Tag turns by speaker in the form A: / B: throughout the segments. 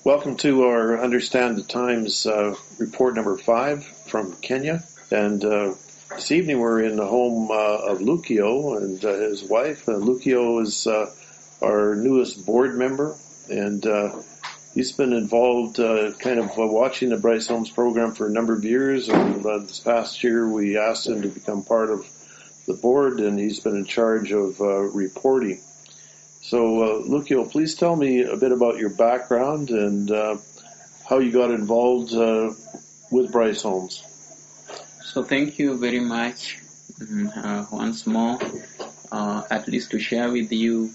A: Welcome to our Understand the Times report number 5 from Kenya. And this evening we're in the home of Lucio and his wife. Lucio is our newest board member, and he's been involved watching the Bryce Homes program for a number of years. And this past year we asked him to become part of the board, and he's been in charge of reporting. So, Lucio, please tell me a bit about your background and how you got involved with Bryce Homes.
B: So thank you very much once more, at least to share with you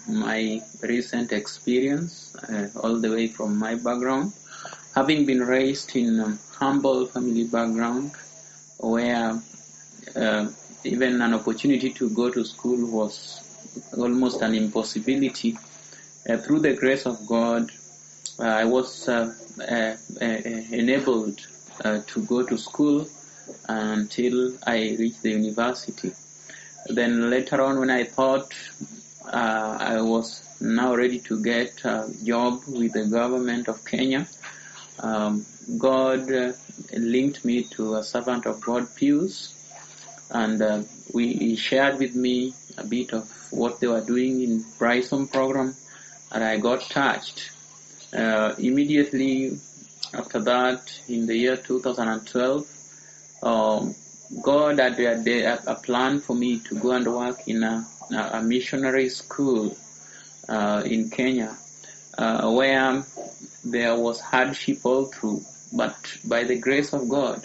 B: my recent experience, all the way from my background. Having been raised in a humble family background where even an opportunity to go to school was almost an impossibility, through the grace of God, I was enabled to go to school until I reached the university. Then later on, when I thought I was now ready to get a job with the government of Kenya, God linked me to a servant of God, Pius, and he shared with me a bit of what they were doing in Bryce Home program, and I got touched. Immediately after that, in the year 2012, God had a plan for me to go and work in a missionary school in Kenya, where there was hardship all through. But by the grace of God,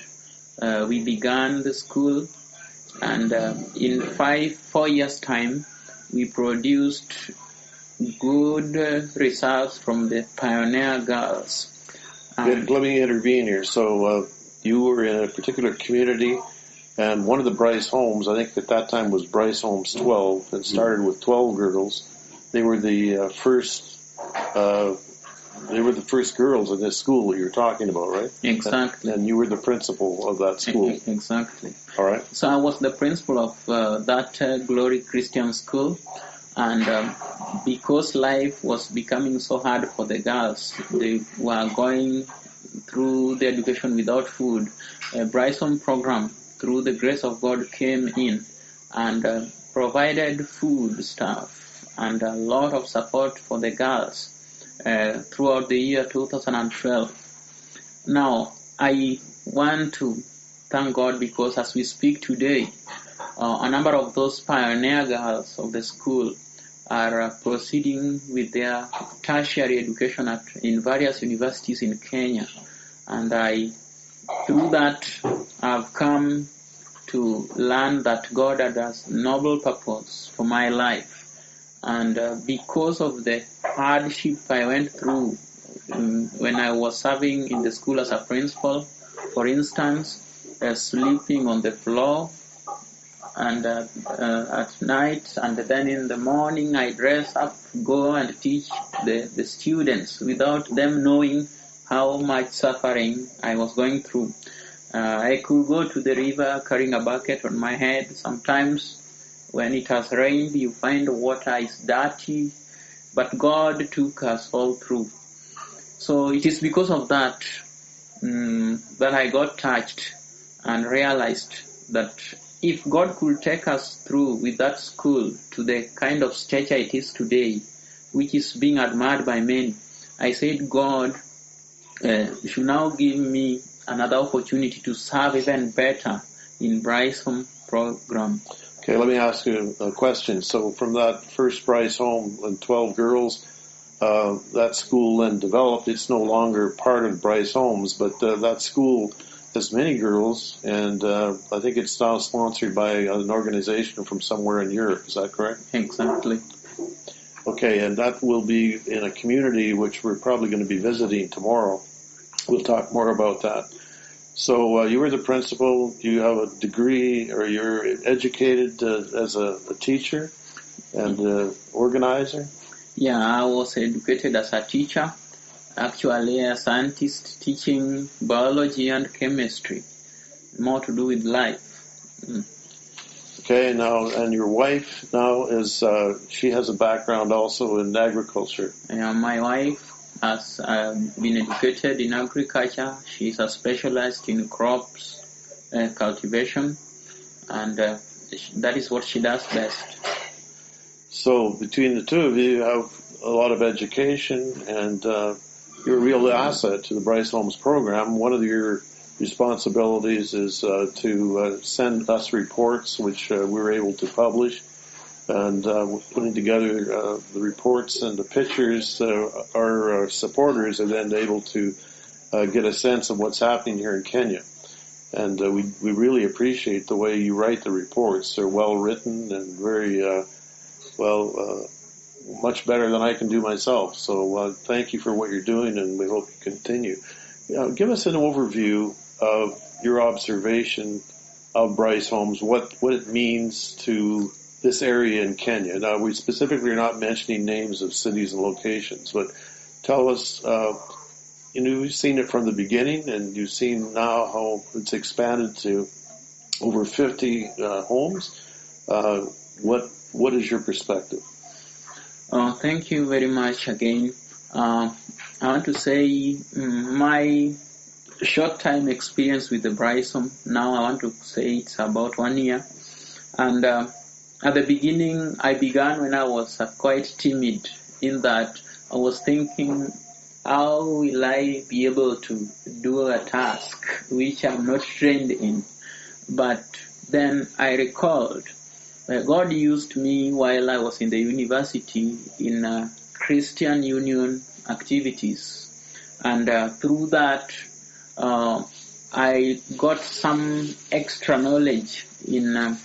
B: we began the school, and in 4 years' time, we produced good results from the pioneer girls.
A: Let me intervene here. So you were in a particular community, and one of the Bryce Homes, I think at that time was Bryce Homes 12, and started with 12 girls. They were the first girls in this school that you're talking about, right?
B: Exactly.
A: And you were the principal of that school.
B: Exactly.
A: All right.
B: So I was the principal of that Glory Christian School, and because life was becoming so hard for the girls, they were going through the education without food. A Bryce Home program, through the grace of God, came in and provided food stuff and a lot of support for the girls throughout the year 2012. Now, I want to thank God because as we speak today, a number of those pioneer girls of the school are proceeding with their tertiary education in various universities in Kenya. And through that, I've come to learn that God has noble purpose for my life. And because of the hardship I went through when I was serving in the school as a principal, for instance, sleeping on the floor, and at night, and then in the morning I dress up, go and teach the students without them knowing how much suffering I was going through. I could go to the river carrying a bucket on my head. Sometimes when it has rained, you find the water is dirty, but God took us all through. So it is because of that that I got touched and realized that if God could take us through with that school to the kind of stature it is today, which is being admired by many, I said, God should now give me another opportunity to serve even better in Bryce Home program.
A: Okay, let me ask you a question. So from that first Bryce Home and 12 girls, that school then developed. It's no longer part of Bryce Homes, but that school has many girls, and I think it's now sponsored by an organization from somewhere in Europe. Is that correct?
B: Exactly.
A: Okay, and that will be in a community which we're probably going to be visiting tomorrow. We'll talk more about that. So you were the principal. You have a degree, or you're educated as a teacher and organizer?
B: Yeah, I was educated as a teacher, actually a scientist teaching biology and chemistry, more to do with life.
A: Okay, now, and your wife now is, she has a background also in agriculture.
B: Yeah, my wife has been educated in agriculture. She's a specialist in crops cultivation, and that is what she does best.
A: So between the two of you have a lot of education, and you're a real asset to the Bryce Homes program. One of your responsibilities is to send us reports, which we're able to publish. And putting together the reports and the pictures, our supporters are then able to get a sense of what's happening here in Kenya. And we really appreciate the way you write the reports. They're well written and very, much better than I can do myself. So thank you for what you're doing, and we hope you continue. Give us an overview of your observation of Bryce Homes, what it means to this area in Kenya. Now, we specifically are not mentioning names of cities and locations, but tell us, you've seen it from the beginning, and you've seen now how it's expanded to over 50 homes. What is your perspective?
B: Thank you very much again. I want to say my short time experience with the Bryce Home, now I want to say it's about 1 year. And at the beginning, I began when I was quite timid, in that I was thinking, how will I be able to do a task which I'm not trained in? But then I recalled God used me while I was in the university in Christian Union activities. And through that, I got some extra knowledge in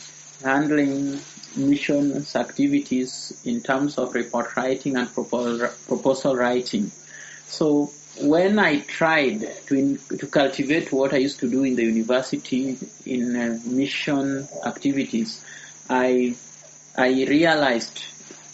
B: handling missions activities in terms of report writing and proposal writing. So when I tried to cultivate what I used to do in the university in mission activities, I realized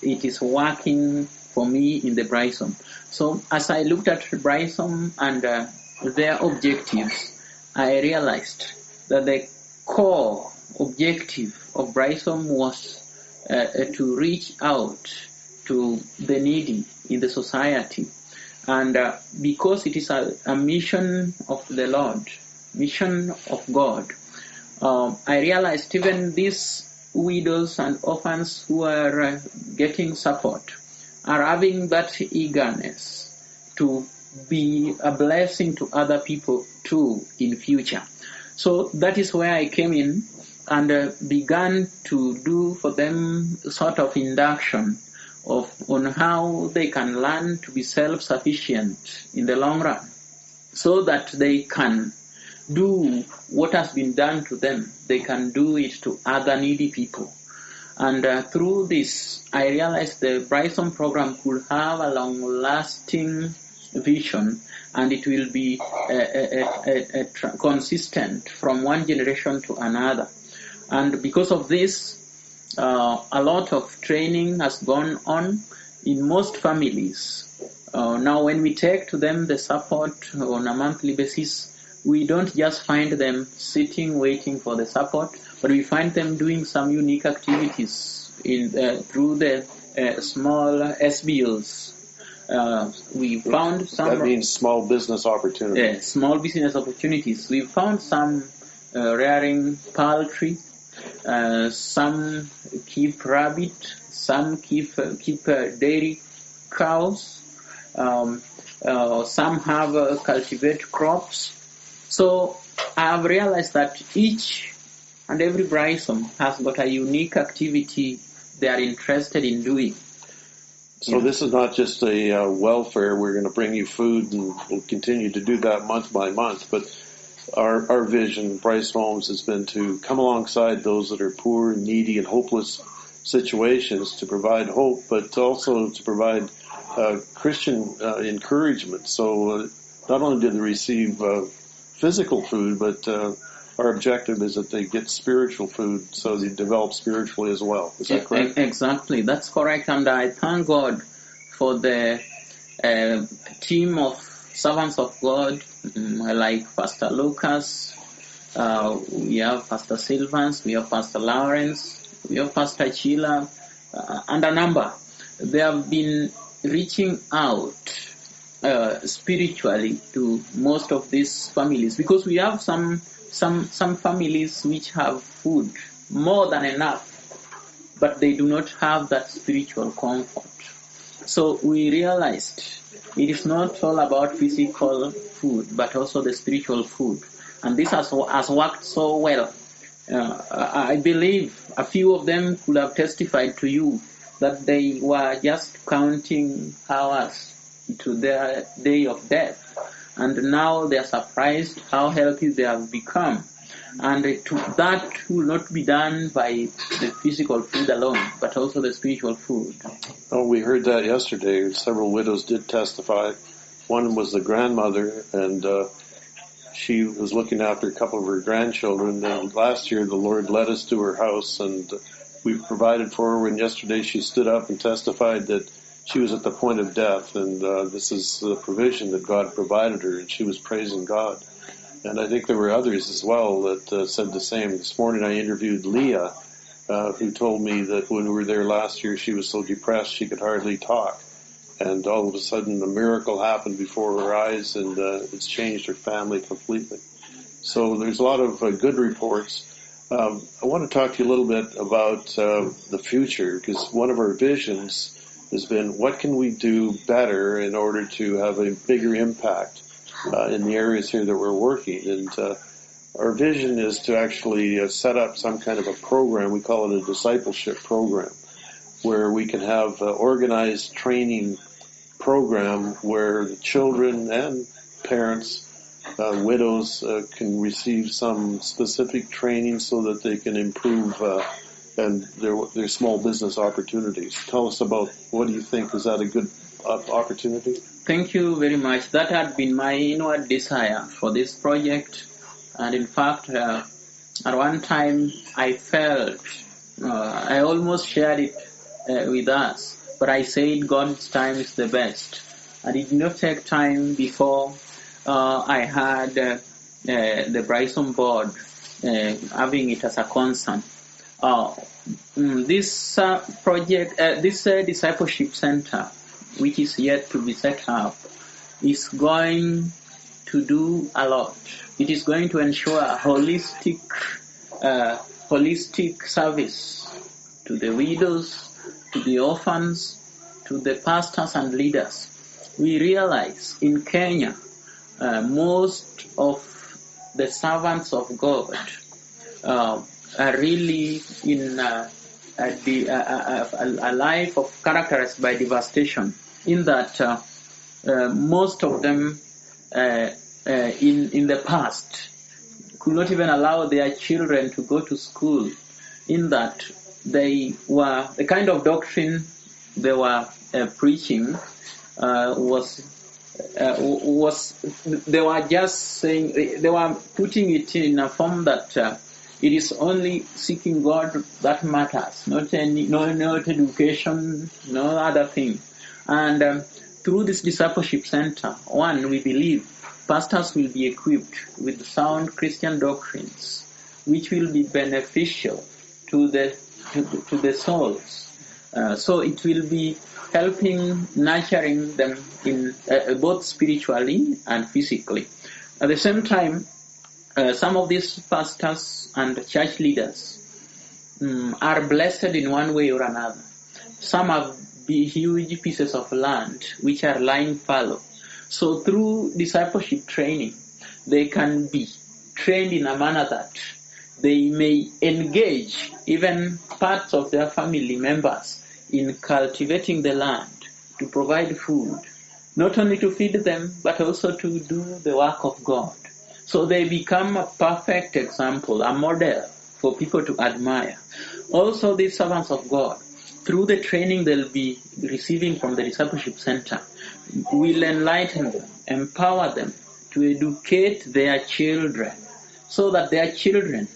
B: it is working for me in the Bryce Home. So as I looked at Bryce Home and their objectives, I realized that the core objective of Bryce Home was to reach out to the needy in the society. And because it is a mission of the Lord, mission of God, I realized even these widows and orphans who are getting support are having that eagerness to be a blessing to other people too in future. So that is where I came in and began to do for them sort of induction on how they can learn to be self-sufficient in the long run, so that they can do what has been done to them. They can do it to other needy people. And through this, I realized the Bryce Home program could have a long-lasting vision, and it will be consistent from one generation to another. And because of this, a lot of training has gone on in most families. Now, when we take to them the support on a monthly basis, we don't just find them sitting waiting for the support, but we find them doing some unique activities through the small SBOs. We found some...
A: That means small business opportunities.
B: Small business opportunities. We found some rearing poultry, some keep rabbit, some keep dairy cows, some have cultivate crops. So I have realized that each and every Bryce Home has got a unique activity they are interested in doing.
A: So this is not just a welfare, we're going to bring you food and we'll continue to do that month by month, but our vision, Bryce Homes, has been to come alongside those that are poor, needy, and hopeless situations to provide hope, but also to provide Christian encouragement. So not only do they receive physical food, but our objective is that they get spiritual food, so they develop spiritually as well. Is that correct?
B: Exactly, that's correct. And I thank God for the team of servants of God, like Pastor Lucas, we have Pastor Silvans, we have Pastor Lawrence, we have Pastor Chila, and a number. They have been reaching out spiritually to most of these families, because we have some families which have food more than enough, but they do not have that spiritual comfort. So we realized it is not all about physical food, but also the spiritual food. And this has worked so well. I believe a few of them could have testified to you that they were just counting hours to their day of death. And now they are surprised how healthy they have become. And that will not be done by the physical food alone, but also the spiritual food.
A: Oh, we heard that yesterday. Several widows did testify. One was the grandmother, and she was looking after a couple of her grandchildren. And last year, the Lord led us to her house, and we provided for her. And yesterday, she stood up and testified that she was at the point of death, and this is the provision that God provided her, and she was praising God. And I think there were others as well that said the same. This morning, I interviewed Leah, who told me that when we were there last year, she was so depressed she could hardly talk. And all of a sudden, a miracle happened before her eyes, and it's changed her family completely. So there's a lot of good reports. I want to talk to you a little bit about the future, because one of our visions has been, what can we do better in order to have a bigger impact in the areas here that we're working? And our vision is to actually set up some kind of a program. We call it a discipleship program, where we can have organized training program where the children and parents, widows, can receive some specific training so that they can improve and their small business opportunities. Tell us about, what do you think? Is that a good opportunity?
B: Thank you very much. That had been my inward desire for this project. And in fact, at one time I felt, I almost shared it with us, but I said God's time is the best. And it did not take time before I had the Bryce on board, having it as a concern. This project, this discipleship center, which is yet to be set up, is going to do a lot. It is going to ensure a holistic service to the widows, to the orphans, to the pastors and leaders. We realize in Kenya, most of the servants of God are really in a life of characterized by devastation, in that most of them in the past could not even allow their children to go to school, in that they were, the kind of doctrine they were preaching was they were just saying, they were putting it in a form that it is only seeking God that matters, not education, no other thing. And through this discipleship center, one, we believe pastors will be equipped with sound Christian doctrines, which will be beneficial to the souls. So it will be helping, nurturing them in both spiritually and physically. At the same time, some of these pastors and church leaders are blessed in one way or another. Some have huge pieces of land which are lying fallow. So through discipleship training, they can be trained in a manner that they may engage even parts of their family members in cultivating the land to provide food, not only to feed them, but also to do the work of God. So they become a perfect example, a model for people to admire. Also, these servants of God, through the training they'll be receiving from the discipleship center, will enlighten them, empower them to educate their children, so that their children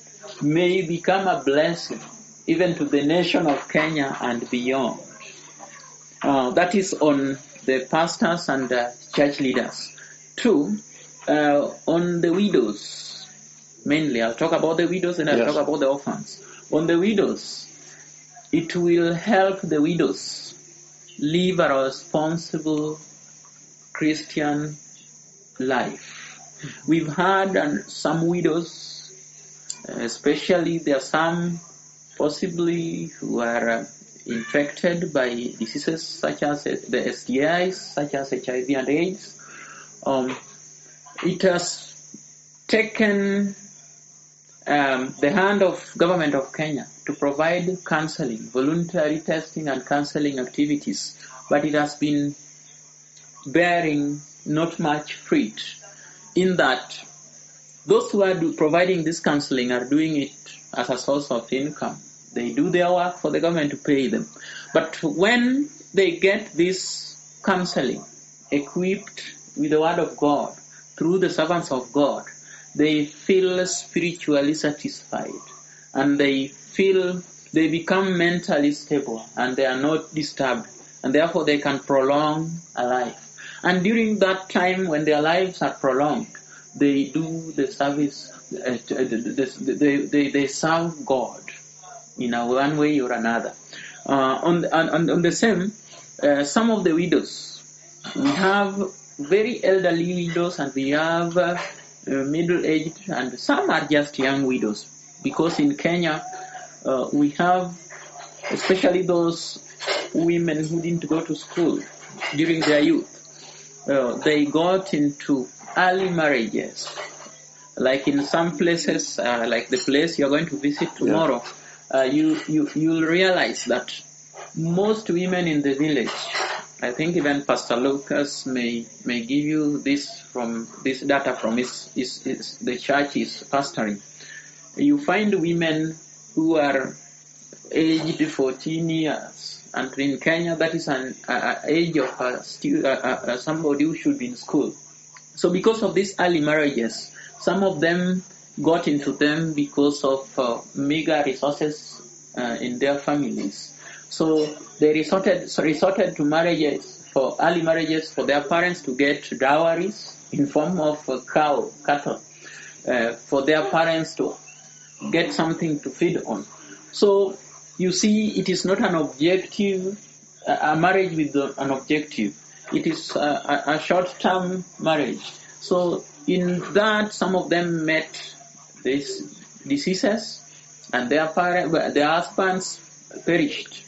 B: may become a blessing even to the nation of Kenya and beyond. That is on the pastors and church leaders. Two, on the widows, mainly. I'll talk about the widows and I'll talk about the orphans. On the widows, it will help the widows live a responsible Christian life. We've had some widows, especially there are some possibly who are infected by diseases such as the STIs, such as HIV and AIDS. It has taken the hand of government of Kenya to provide counseling, voluntary testing and counseling activities, but it has been bearing not much fruit, in that those who are providing this counseling are doing it as a source of income. They do their work for the government to pay them. But when they get this counseling equipped with the word of God through the servants of God, they feel spiritually satisfied, and they become mentally stable, and they are not disturbed, and therefore they can prolong a life. And during that time when their lives are prolonged, they do the service, they serve God in one way or another. On the same, some of the widows, we have very elderly widows, and we have middle-aged, and some are just young widows, because in Kenya we have especially those women who didn't go to school during their youth. They got into early marriages, like in some places, like the place you're going to visit tomorrow. You'll realize that most women in the village, I think even Pastor Lucas may give you this data from the church is pastoring. You find women who are aged 14 years, and in Kenya that is an age of somebody who should be in school. So because of these early marriages, some of them got into them because of meager resources in their families. So they resorted to early marriages for their parents to get dowries in form of cattle, for their parents to get something to feed on. So you see, it is not an objective, a marriage with an objective. It is a short-term marriage. So in that, some of them met these diseases, and their husbands perished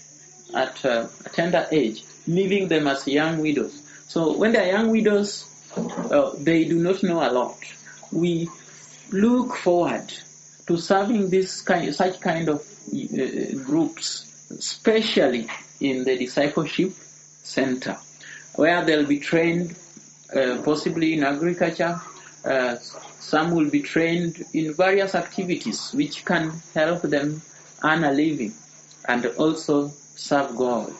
B: at a tender age, leaving them as young widows. So when they are young widows, they do not know a lot. We look forward to serving such kind of groups, especially in the discipleship center, where they'll be trained possibly in agriculture. Some will be trained in various activities which can help them earn a living and also serve God.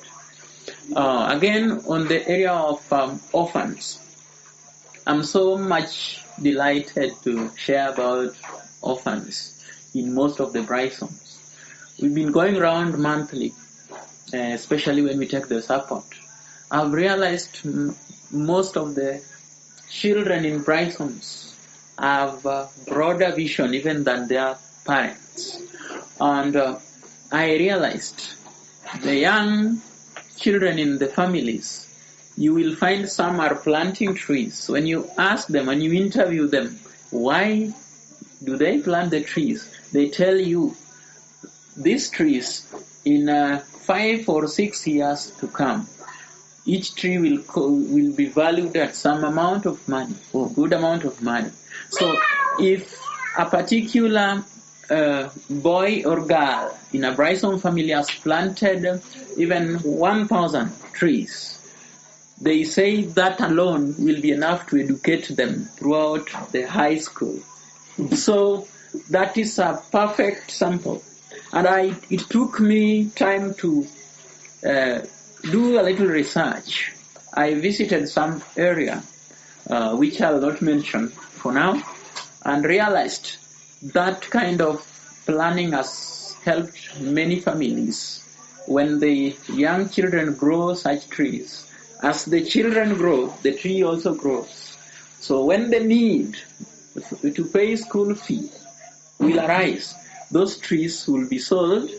B: Again, on the area of orphans, I'm so much delighted to share about orphans in most of the Bryce homes. We've been going around monthly, especially when we take the support. I've realized most of the children in Bryce homes have a broader vision even than their parents. And I realized the young children in the families, you will find some are planting trees. When you ask them, when you interview them, why do they plant the trees? They tell you, these trees, in 5 or 6 years to come, each tree will be valued at some amount of money, or good amount of money. So if a particular boy or girl in a Bryce home family has planted even 1,000 trees, they say that alone will be enough to educate them throughout the high school. So that is a perfect sample. And it took me time to do a little research. I visited some area, which I'll not mention for now, and realized that kind of planning has helped many families. When the young children grow such trees, as the children grow, the tree also grows. So when the need to pay school fee will arise, those trees will be sold,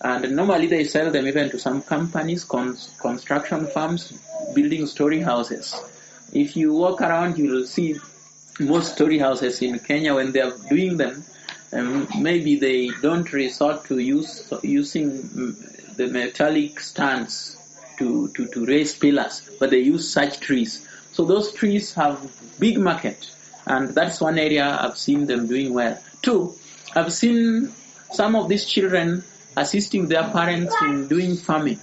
B: and normally they sell them even to some companies, construction firms, building story houses. If you walk around, you will see most story houses in Kenya, when they are doing them, maybe they don't resort to using the metallic stands to raise pillars, but they use such trees. So those trees have big market, and that's one area I've seen them doing well. Two, I've seen some of these children assisting their parents in doing farming.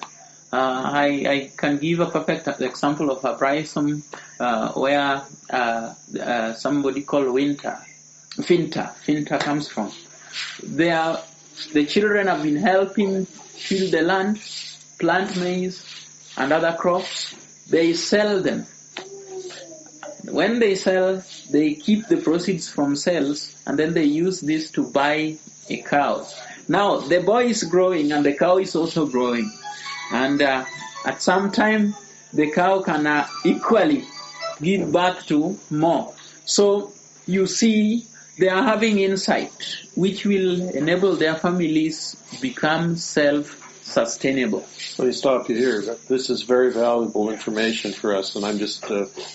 B: I can give a perfect example of a Bryce, where somebody called Finta comes from. The children have been helping till the land, plant maize and other crops. They sell them. When they sell, they keep the proceeds from sales, and then they use this to buy a cow. Now, the boy is growing and the cow is also growing. And at some time, the cow can equally give back to more. So you see, they are having insight which will enable their families become self-sustainable.
A: Let me stop you here. This is very valuable information for us, and I'm just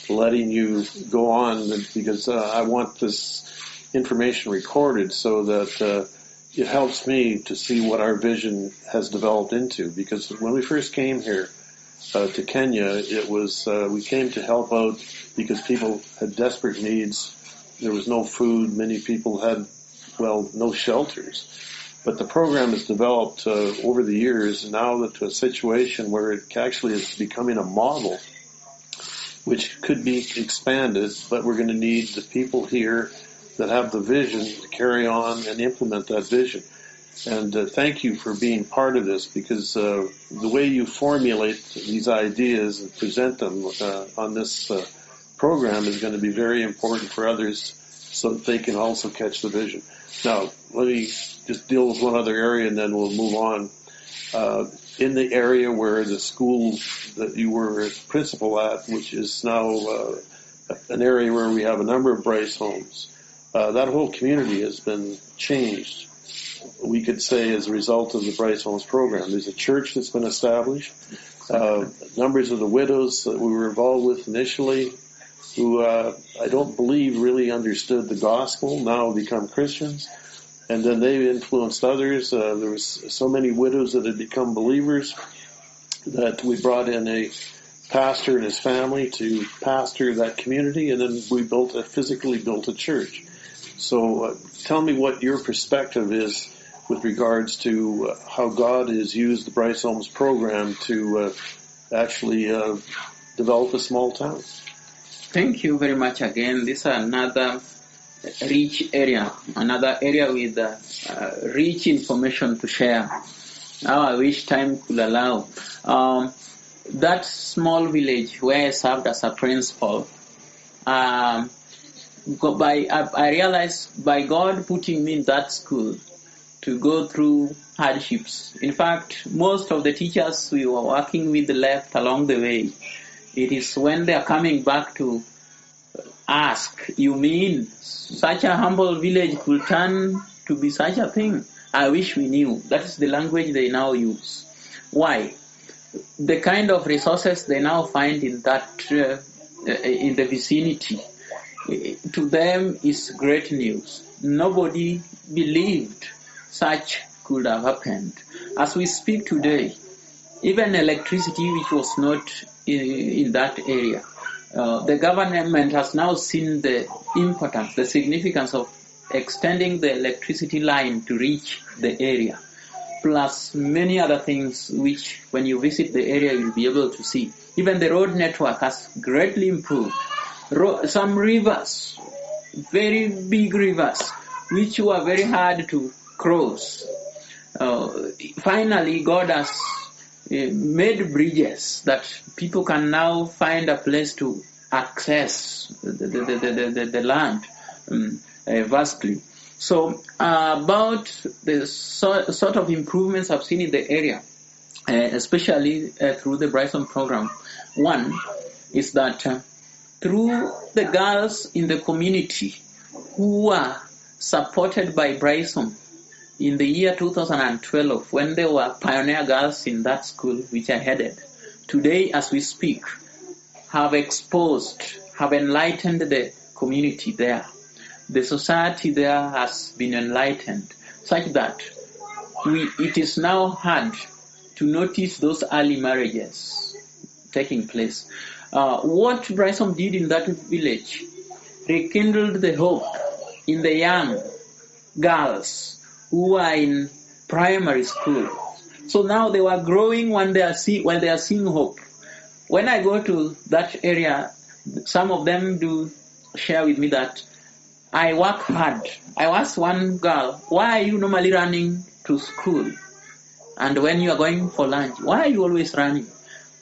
A: letting you go on because I want this information recorded so that it helps me to see what our vision has developed into. Because when we first came here to Kenya, it was we came to help out because people had desperate needs. There was no food. Many people had, no shelters. But the program has developed over the years now to a situation where it actually is becoming a model which could be expanded, but we're going to need the people here that have the vision to carry on and implement that vision. And thank you for being part of this, because the way you formulate these ideas and present them on this program is going to be very important for others so that they can also catch the vision. Now, let me just deal with one other area and then we'll move on. In the area where the school that you were a principal at, which is now an area where we have a number of Bryce homes, that whole community has been changed, we could say, as a result of the Bryce Homes program. There's a church that's been established. Numbers of the widows that we were involved with initially, who I don't believe really understood the gospel, now become Christians. And then they influenced others. There was so many widows that had become believers that we brought in a pastor and his family to pastor that community, and then we physically built a church. So tell me what your perspective is with regards to how God has used the Bryce Homes program to actually develop a small town.
B: Thank you very much again. This is another rich area, another area with rich information to share. Now I wish time could allow. That small village where I served as a principal, I realized by God putting me in that school to go through hardships. In fact, most of the teachers we were working with left along the way. It is when they are coming back to ask, you mean such a humble village could turn to be such a thing? I wish we knew. That is the language they now use. Why? The kind of resources they now find in that in the vicinity, to them is great news. Nobody believed such could have happened. As we speak today, even electricity, which was not in that area, the government has now seen the importance, the significance of extending the electricity line to reach the area, plus many other things which when you visit the area you'll be able to see. Even the road network has greatly improved. Some rivers, very big rivers, which were very hard to cross. Finally, God has made bridges that people can now find a place to access the land vastly. So about the sort of improvements I've seen in the area, especially through the Bryce Homes program, one is that through the girls in the community who are supported by Bryce Homes, in the year 2012, when there were pioneer girls in that school which I headed, today as we speak, have enlightened the community there. The society there has been enlightened, such that it is now hard to notice those early marriages taking place. What Bryce did in that village rekindled the hope in the young girls who are in primary school. So now they were growing while they are seeing hope. When I go to that area, some of them do share with me that I work hard. I asked one girl, why are you normally running to school? And when you are going for lunch, why are you always running?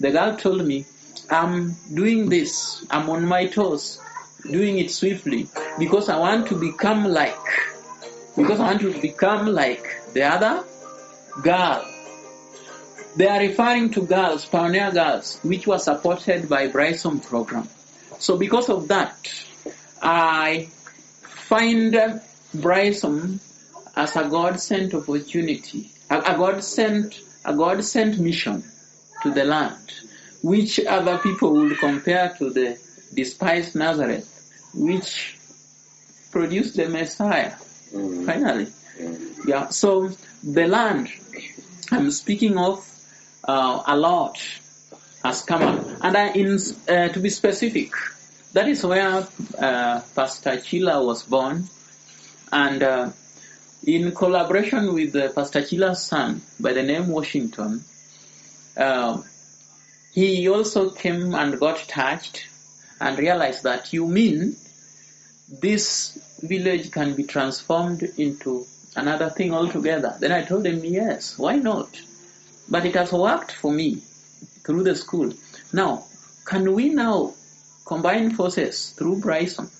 B: The girl told me, I'm doing this. I'm on my toes, doing it swiftly, because I want to become like the other girl. They are referring to girls, pioneer girls, which were supported by Bryson program. So because of that, I find Bryson as a God-sent opportunity, a God-sent mission to the land, which other people would compare to the despised Nazareth, which produced the Messiah, finally. Yeah. So the land I'm speaking of, a lot has come up. And to be specific, that is where Pastor Chila was born. And in collaboration with Pastor Chila's son by the name Washington, he also came and got touched and realized that, you mean this village can be transformed into another thing altogether? Then I told him, yes, why not? But it has worked for me through the school. Now, can we now combine forces through Bryson?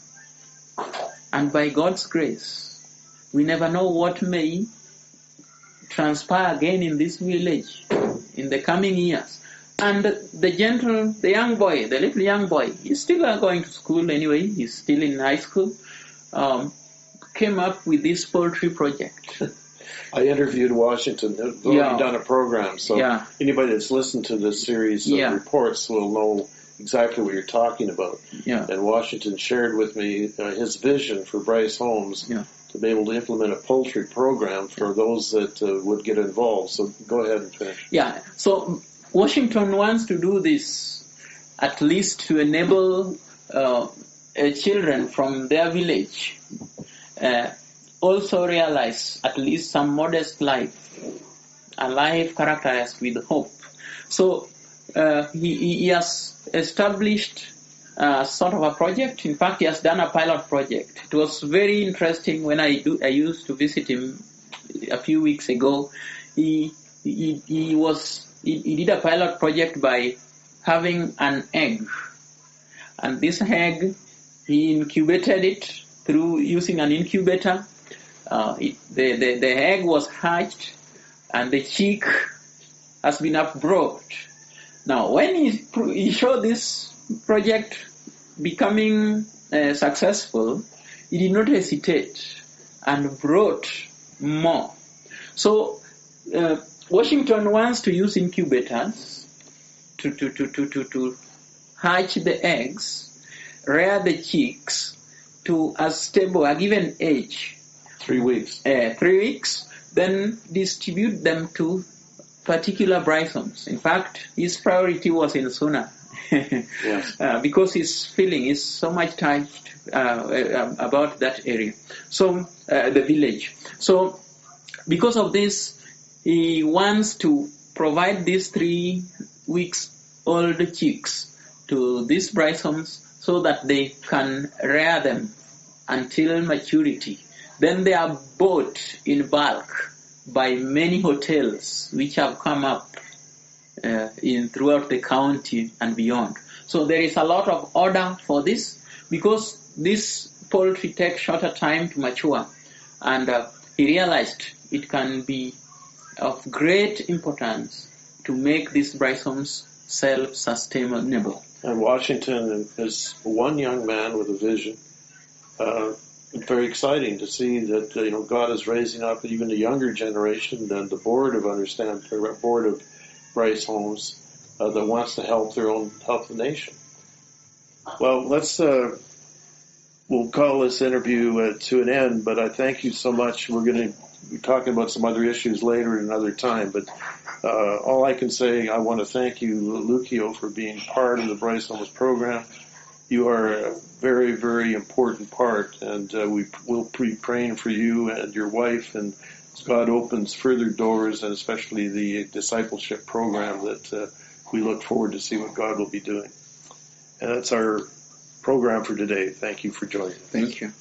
B: And by God's grace, we never know what may transpire again in this village in the coming years. And the little young boy, he's still going to school anyway, he's still in high school, came up with this poultry project.
A: I interviewed Washington. They've already done a program, so anybody that's listened to this series of reports will know exactly what you're talking about.
B: Yeah.
A: And Washington shared with me his vision for Bryce Homes to be able to implement a poultry program for those that would get involved. So go ahead and finish.
B: Yeah, so Washington wants to do this at least to enable children from their village also realize at least some modest life, a life characterized with hope. So he has established sort of a project. In fact, he has done a pilot project. It was very interesting when I used to visit him a few weeks ago. He did a pilot project by having an egg, and this egg he incubated it through using an incubator. The egg was hatched and the chick has been upbrought. Now, when he showed this project becoming successful, he did not hesitate and brought more. So Washington wants to use incubators to hatch the eggs, rear the chicks to a given age.
A: 3 weeks.
B: 3 weeks, then distribute them to particular Brysons. In fact, his priority was in Suna.
A: Yes.
B: Because his feeling is so much touched about that area. So, the village. So, because of this, he wants to provide these 3 weeks old chicks to these Brysons so that they can rear them until maturity. Then they are bought in bulk by many hotels which have come up throughout the county and beyond. So there is a lot of order for this because this poultry takes shorter time to mature. And he realized it can be of great importance to make these Brysons self-sustainable.
A: And Washington is one young man with a vision. Very exciting to see that God is raising up even a younger generation than the board of Bryce Homes that wants to help the nation. Well, we'll call this interview to an end, but I thank you so much. We're going to be talking about some other issues later at another time, but all I can say, I want to thank you, Lucio, for being part of the Bryce Homes program. You are a very, very important part, and we will be praying for you and your wife, and as God opens further doors, and especially the discipleship program that we look forward to see what God will be doing. And that's our program for today. Thank you for joining.
B: Thank you.